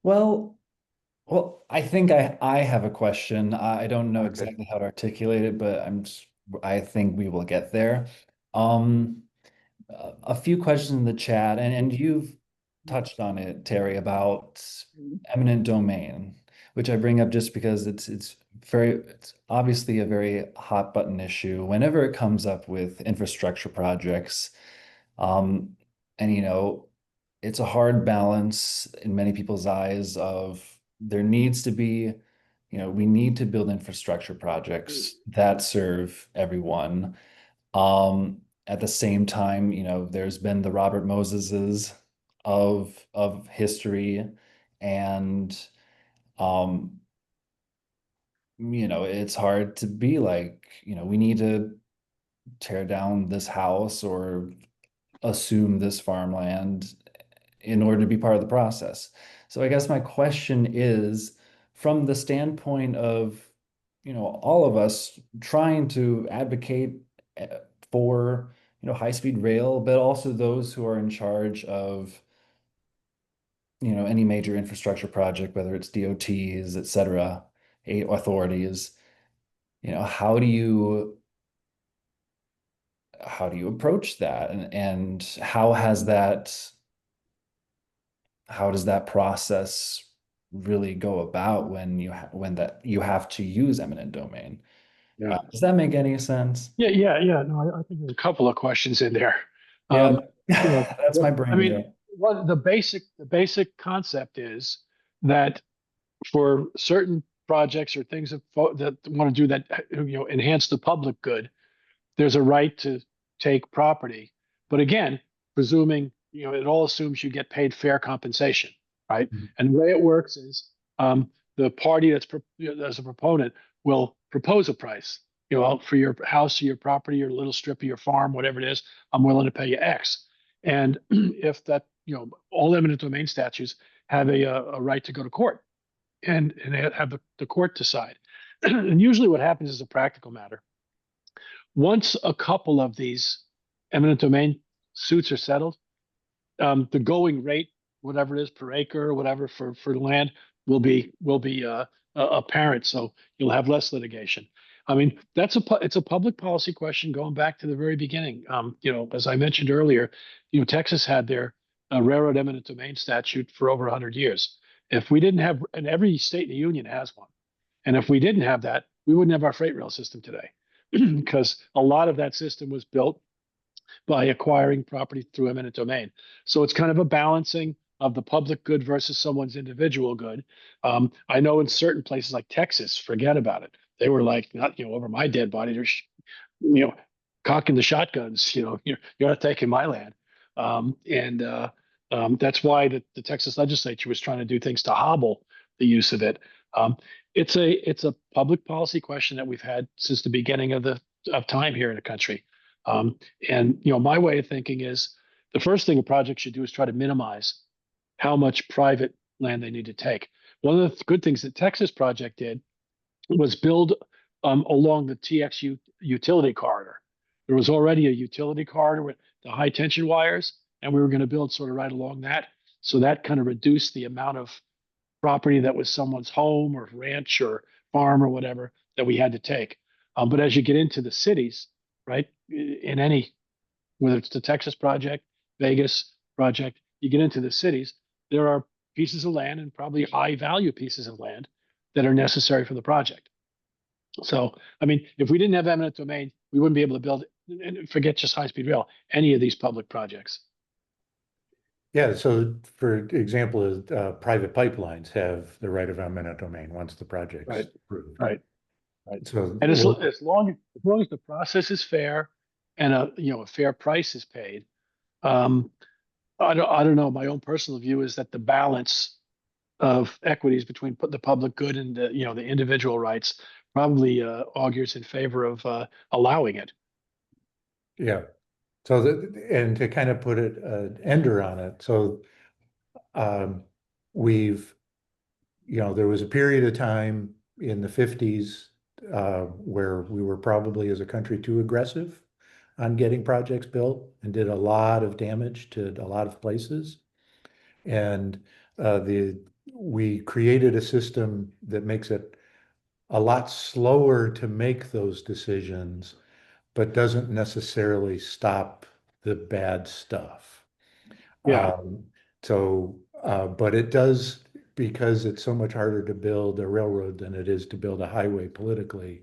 Well, I think I have a question. I don't know Okay. exactly how to articulate it, but I think we will get there. Um, a few questions in the chat, and you've touched on it, Terry, about eminent domain, which I bring up just because it's obviously a very hot button issue whenever it comes up with infrastructure projects. And it's a hard balance in many people's eyes of there needs to be, we need to build infrastructure projects that serve everyone. At the same time, there's been the Robert Moseses of history, and it's hard to be like, we need to tear down this house or assume this farmland in order to be part of the process. So I guess my question is, from the standpoint of, all of us trying to advocate for, high-speed rail, but also those who are in charge of, any major infrastructure project, whether it's DOTs, et cetera, authorities, how do you approach that, and how does that process really go about when you have to use eminent domain? Yeah. Does that make any sense? Yeah. No, I think there's a couple of questions in there. Yeah, that's my brain. I mean, the basic concept is that for certain projects or things that want to do that, enhance the public good, there's a right to take property. But again, presuming, it all assumes you get paid fair compensation, right? Mhm. And the way it works is the party that's a proponent will propose a price. For your house or your property, your little strip of your farm, whatever it is, I'm willing to pay you X. And if that, all eminent domain statutes have a right to go to court and have the court decide. And usually what happens is a practical matter. Once a couple of these eminent domain suits are settled, the going rate, whatever it is per acre or whatever for the land, will be apparent. So you'll have less litigation. I mean, it's a public policy question going back to the very beginning. As I mentioned earlier, Texas had their railroad eminent domain statute for over 100 years. If we didn't have, and every state in the union has one, and if we didn't have that, we wouldn't have our freight rail system today. because a lot of that system was built by acquiring property through eminent domain. So it's kind of a balancing of the public good versus someone's individual good. I know in certain places like Texas, forget about it. They were like, not, over my dead body, they're, cocking the shotguns, you're not taking my land. That's why the Texas legislature was trying to do things to hobble the use of it. Um, it's a public policy question that we've had since the beginning of time here in the country. My way of thinking is the first thing a project should do is try to minimize how much private land they need to take. One of the good things that Texas project did was build along the TXU utility corridor. There was already a utility corridor with the high tension wires, and we were going to build sort of right along that. So that kind of reduced the amount of property that was someone's home or ranch or farm or whatever that we had to take. But as you get into the cities, right, in any, whether it's the Texas project, Vegas project, you get into the cities, there are pieces of land and probably high value pieces of land that are necessary for the project. So, I mean, if we didn't have eminent domain, we wouldn't be able to build, and forget just high-speed rail, any of these public projects. Yeah, so for example, private pipelines have the right of eminent domain once the project's Right. approved. Right. So, And as long as the process is fair and a fair price is paid, I don't know. My own personal view is that the balance of equities between the public good and the individual rights probably augurs in favor of allowing it. yeah. So and to kind of put an ender on it, so um, we've, there was a period of time in the 50s where we were probably as a country too aggressive on getting projects built and did a lot of damage to a lot of places. And we created a system that makes it a lot slower to make those decisions, but doesn't necessarily stop the bad stuff. Yeah. But it does, because it's so much harder to build a railroad than it is to build a highway politically,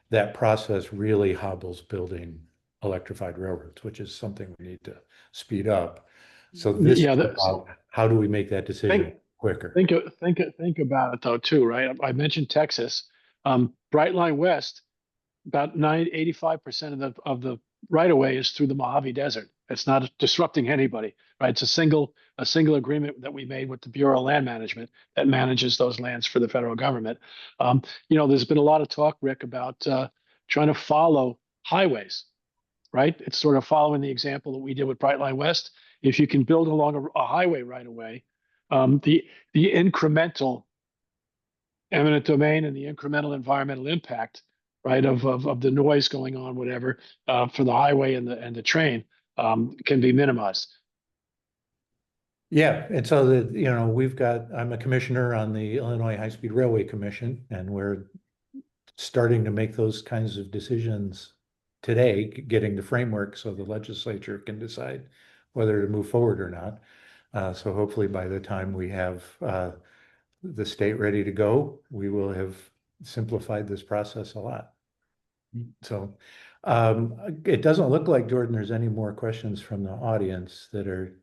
that process really hobbles building electrified railroads, which is something we need to speed up. So this Yeah. is about how do we make that decision Think quicker? think about it though too, right? I mentioned Texas. Bright Line West, about 85% of the right of way is through the Mojave Desert. It's not disrupting anybody, right? It's a single agreement that we made with the Bureau of Land Management that manages those lands for the federal government. There's been a lot of talk, Rick, about trying to follow highways, right? It's sort of following the example that we did with Bright Line West. If you can build along a highway right away, the incremental eminent domain and the incremental environmental impact, right, of the noise going on, whatever, for the highway and the train can be minimized. Yeah, and so I'm a commissioner on the Illinois High-Speed Railway Commission, and we're starting to make those kinds of decisions today, getting the framework so the legislature can decide whether to move forward or not. So hopefully by the time we have the state ready to go, we will have simplified this process a lot. So it doesn't look like, Jordan, there's any more questions from the audience that are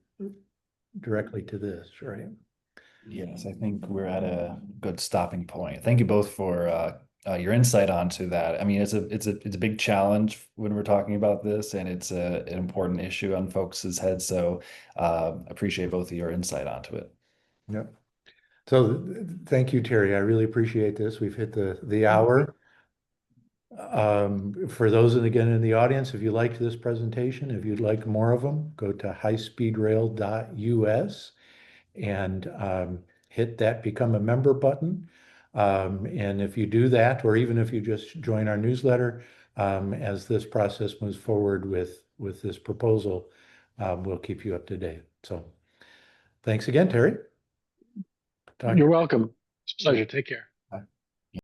directly to this, right? Yes, I think we're at a good stopping point. Thank you both for your insight onto that. I mean, it's a big challenge when we're talking about this, and it's an important issue on folks' heads. So appreciate both of your insight onto it. Yep. So thank you, Terry. I really appreciate this. We've hit the hour. For those, and again, in the audience, if you liked this presentation, if you'd like more of them, go to highspeedrail.us and hit that become a member button. And if you do that, or even if you just join our newsletter, as this process moves forward with this proposal, we'll keep you up to date. So thanks again, Terry. You're welcome. It's a pleasure. Take care.